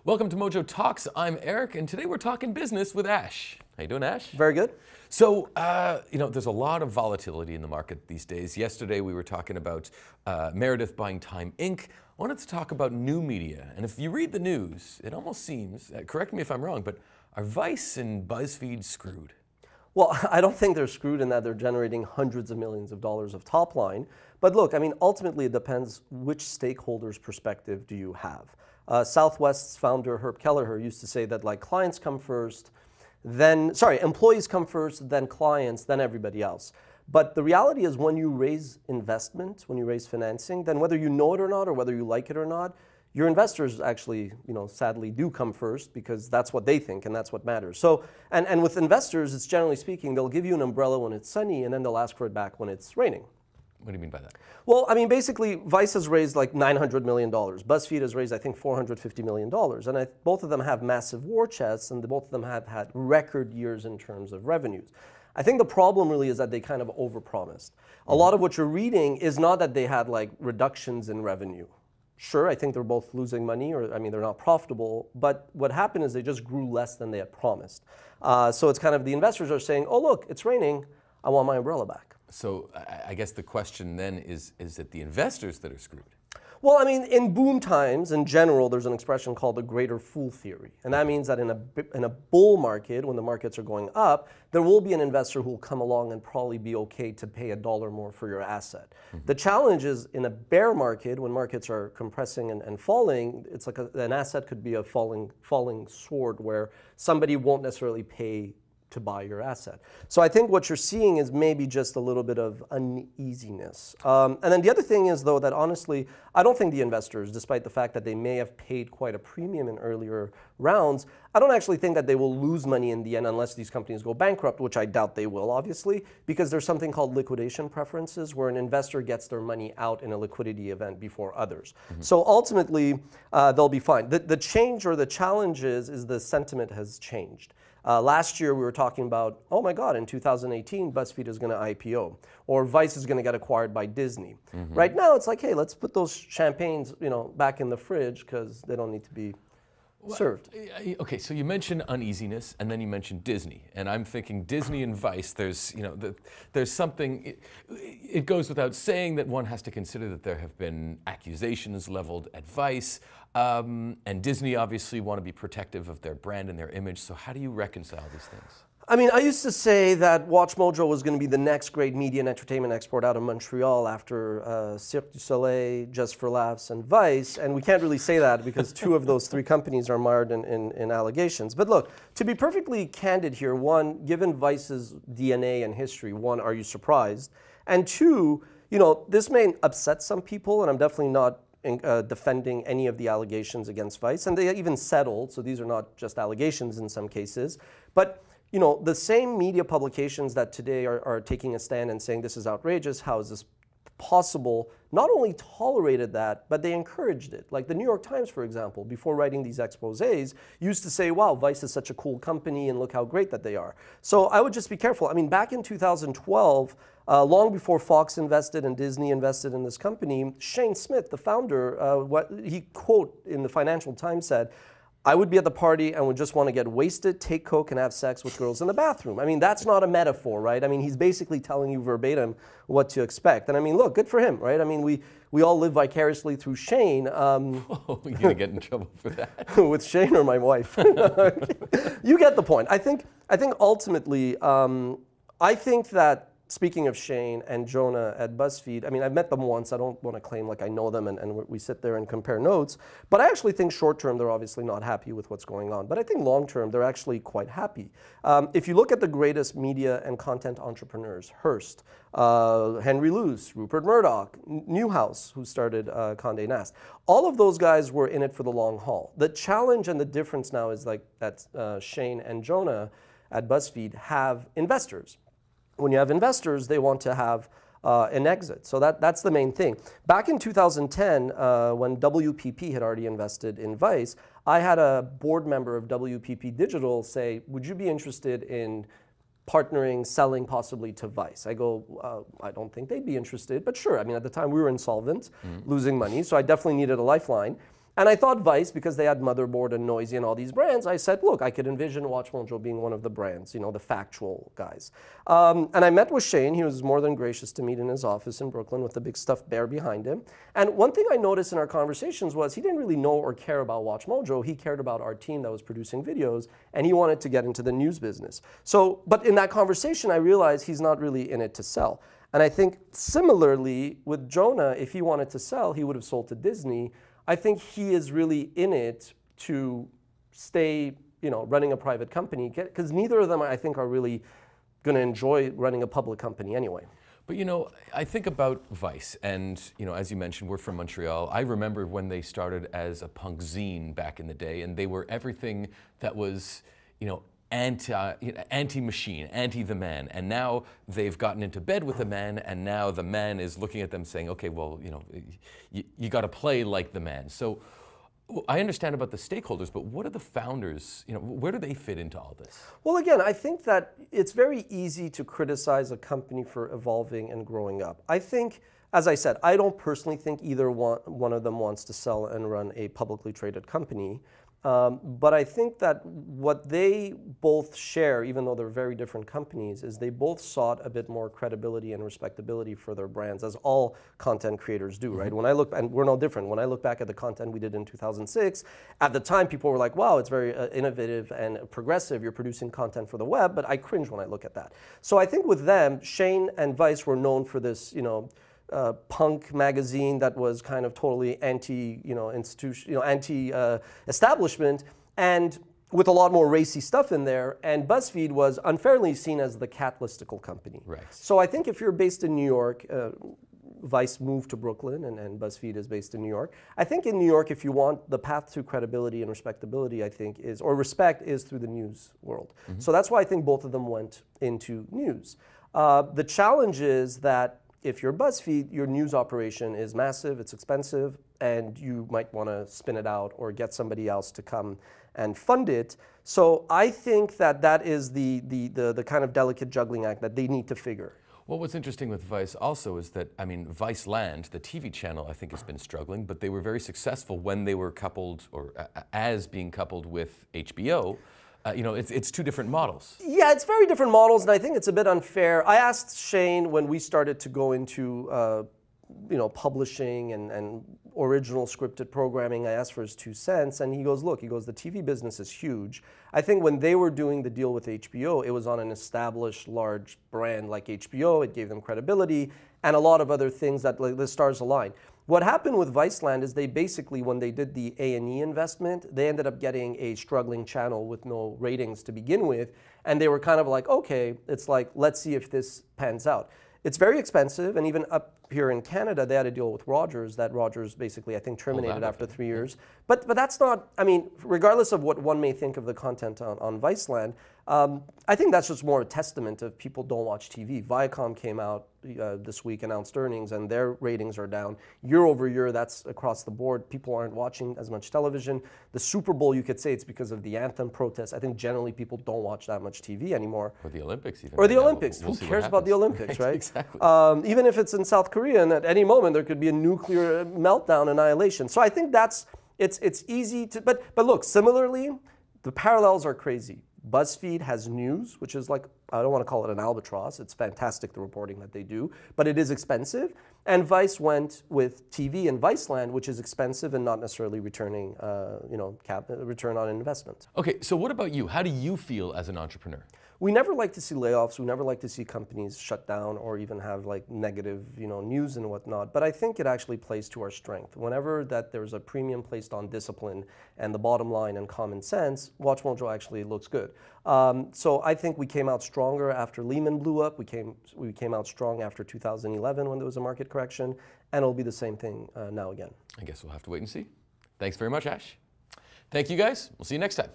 Welcome to Mojo Talks. I'm Eric, and today we're talking business with Ash. How you doing, Ash? Very good. So, there's a lot of volatility in the market these days. Yesterday we were talking about Meredith buying Time Inc. I wanted to talk about new media. And if you read the news, it almost seems, correct me if I'm wrong, but are Vice and Buzzfeed screwed? Well, I don't think they're screwed in that they're generating hundreds of millions of dollars of top line. But look, I mean, ultimately it depends which stakeholder's perspective do you have. Southwest's founder, Herb Kelleher, used to say that clients come first, employees come first, then clients, then everybody else. But the reality is when you raise investment, when you raise financing, then whether you know it or not, or whether you like it or not, your investors actually, sadly do come first because that's what they think and that's what matters. So, and with investors, it's generally speaking, they'll give you an umbrella when it's sunny and then they'll ask for it back when it's raining. What do you mean by that? Well, I mean, basically, Vice has raised $900 million. BuzzFeed has raised, I think, $450 million. And both of them have massive war chests, and both of them have had record years in terms of revenues. I think the problem really is that they kind of overpromised. A lot of what you're reading is not that they had reductions in revenue. Sure, I think they're both losing money, or they're not profitable, but what happened is they just grew less than they had promised. So it's kind of the investors are saying, oh look, it's raining, I want my umbrella back. So I guess the question then is it the investors that are screwed? Well, I mean, in boom times, in general, there's an expression called the greater fool theory. And that means that in a bull market, when the markets are going up, there will be an investor who will come along and probably be okay to pay $1 more for your asset. The challenge is in a bear market, when markets are compressing and falling, it's like an asset could be a falling sword where somebody won't necessarily pay to buy your asset. So I think what you're seeing is maybe just a little bit of uneasiness. And then the other thing is, though, that honestly, I don't think the investors, despite the fact that they may have paid quite a premium in earlier rounds, I don't actually think that they will lose money in the end unless these companies go bankrupt, which I doubt they will, obviously, because there's something called liquidation preferences where an investor gets their money out in a liquidity event before others. So ultimately, they'll be fine. The change or the challenge is the sentiment has changed. Last year we were talking about, oh my God, in 2018 BuzzFeed is going to IPO, or Vice is going to get acquired by Disney. Right now it's like, hey, let's put those champagnes, back in the fridge because they don't need to be served. Okay, so you mentioned uneasiness, and then you mentioned Disney, and I'm thinking Disney and Vice. There's, there's something. It goes without saying that one has to consider that there have been accusations leveled at Vice, and Disney obviously want to be protective of their brand and their image. So how do you reconcile these things? I mean, I used to say that WatchMojo was going to be the next great media and entertainment export out of Montreal after Cirque du Soleil, Just for Laughs, and Vice. And we can't really say that because two of those three companies are mired in allegations. But look, to be perfectly candid here, one, given Vice's DNA and history, one, are you surprised? And two, this may upset some people, and I'm definitely not defending any of the allegations against Vice. And they even settled, so these are not just allegations in some cases. But the same media publications that today are taking a stand and saying this is outrageous, how is this possible, not only tolerated that, but they encouraged it. Like the New York Times, for example, before writing these exposés, used to say, wow, Vice is such a cool company and look how great that they are. So I would just be careful. I mean, back in 2012, long before Fox invested and Disney invested in this company, Shane Smith, the founder, what he quote in the Financial Times said, I would be at the party and would just want to get wasted, take coke, and have sex with girls in the bathroom. I mean, that's not a metaphor, right? I mean, he's basically telling you verbatim what to expect. And I mean, look, good for him, right? I mean, we all live vicariously through Shane. Oh, you're going to get in trouble for that. With Shane or my wife? You get the point. I think ultimately, I think that speaking of Shane and Jonah at BuzzFeed, I mean, I've met them once. I don't want to claim like I know them and we sit there and compare notes. But I actually think short term, they're obviously not happy with what's going on. But I think long term, they're actually quite happy. If you look at the greatest media and content entrepreneurs, Hearst, Henry Luce, Rupert Murdoch, Newhouse, who started Condé Nast, all of those guys were in it for the long haul. The challenge and the difference now is that Shane and Jonah at BuzzFeed have investors. When you have investors, they want to have an exit. So that's the main thing. Back in 2010, when WPP had already invested in Vice, I had a board member of WPP Digital say, would you be interested in partnering, selling possibly to Vice? I go, I don't think they'd be interested, but sure. I mean, at the time we were insolvent, losing money, so I definitely needed a lifeline. And I thought Vice, because they had Motherboard and Noisy and all these brands, I said, look, I could envision WatchMojo being one of the brands, you know, the factual guys. And I met with Shane. He was more than gracious to meet in his office in Brooklyn with the big stuffed bear behind him. And one thing I noticed in our conversations was he didn't really know or care about WatchMojo. He cared about our team that was producing videos, and he wanted to get into the news business. So, but in that conversation, I realized he's not really in it to sell. And I think similarly with Jonah, if he wanted to sell, he would have sold to Disney. I think he is really in it to stay, you know, running a private company, because neither of them, I think, are really going to enjoy running a public company anyway. But you know, I think about Vice, and you know, as you mentioned, we're from Montreal. I remember when they started as a punk zine back in the day, and they were everything that was, you know, anti-machine, anti-the man. And now they've gotten into bed with the man, and now the man is looking at them saying, okay, well, you know, you got to play like the man. So I understand about the stakeholders, but what are the founders, you know, where do they fit into all this? Well, again, I think that it's very easy to criticize a company for evolving and growing up. I think, as I said, I don't personally think either one of them wants to sell and run a publicly traded company. But I think that what they both share, even though they're very different companies, is they both sought a bit more credibility and respectability for their brands, as all content creators do, right? When I look, and we're no different, when I look back at the content we did in 2006, at the time people were like, wow, it's very innovative and progressive, you're producing content for the web, but I cringe when I look at that. So I think with them, Shane and Vice were known for this, you know, punk magazine that was kind of totally anti, you know, institution, you know, anti-establishment, and with a lot more racy stuff in there. And Buzzfeed was unfairly seen as the cat listicle company. Right. So I think if you're based in New York, Vice moved to Brooklyn, and BuzzFeed is based in New York. I think in New York, if you want the path to credibility and respectability, I think is, or respect, is through the news world. So that's why I think both of them went into news. The challenge is that if you're BuzzFeed, your news operation is massive, it's expensive, and you might want to spin it out or get somebody else to come and fund it. So I think that that is the kind of delicate juggling act that they need to figure. Well, what's interesting with Vice also is that, I mean, Vice Land, the TV channel, I think has been struggling, but they were very successful when they were coupled, or as being coupled with HBO. You know, it's two different models. Yeah, it's very different models, and I think it's a bit unfair. I asked Shane when we started to go into you know, publishing and original scripted programming, I asked for his 2 cents, and he goes, look, he goes, the TV business is huge. I think when they were doing the deal with HBO, it was on an established large brand like HBO. It gave them credibility and a lot of other things that, like, the stars aligned. What happened with Viceland is they basically, when they did the A&E investment, they ended up getting a struggling channel with no ratings to begin with, and they were kind of like, okay, it's like, let's see if this pans out. It's very expensive, and even up here in Canada, they had a deal with Rogers that Rogers basically, I think, terminated after 3 years. But that's not, I mean, regardless of what one may think of the content on Viceland, I think that's just more a testament of people don't watch TV. Viacom came out this week, announced earnings, and their ratings are down. Year over year, that's across the board. People aren't watching as much television. The Super Bowl, you could say it's because of the anthem protests. I think generally people don't watch that much TV anymore. Or the Olympics even. Or the Olympics. Who cares about the Olympics, right? Exactly. Even if it's in South Korea, and at any moment there could be a nuclear meltdown, annihilation. So I think that's, it's easy to, but look, similarly, the parallels are crazy. BuzzFeed has news, which is like, I don't want to call it an albatross. It's fantastic, the reporting that they do, but it is expensive. And Vice went with TV and Viceland, which is expensive and not necessarily returning, you know, return on investment. Okay, so what about you? How do you feel as an entrepreneur? We never like to see layoffs. We never like to see companies shut down or even have like negative, you know, news and whatnot. But I think it actually plays to our strength. Whenever that there's a premium placed on discipline and the bottom line and common sense, WatchMojo actually looks good. So I think we came out stronger after Lehman blew up. We came out strong after 2011 when there was a market correction, and it'll be the same thing now again. I guess we'll have to wait and see. Thanks very much, Ash. Thank you, guys. We'll see you next time.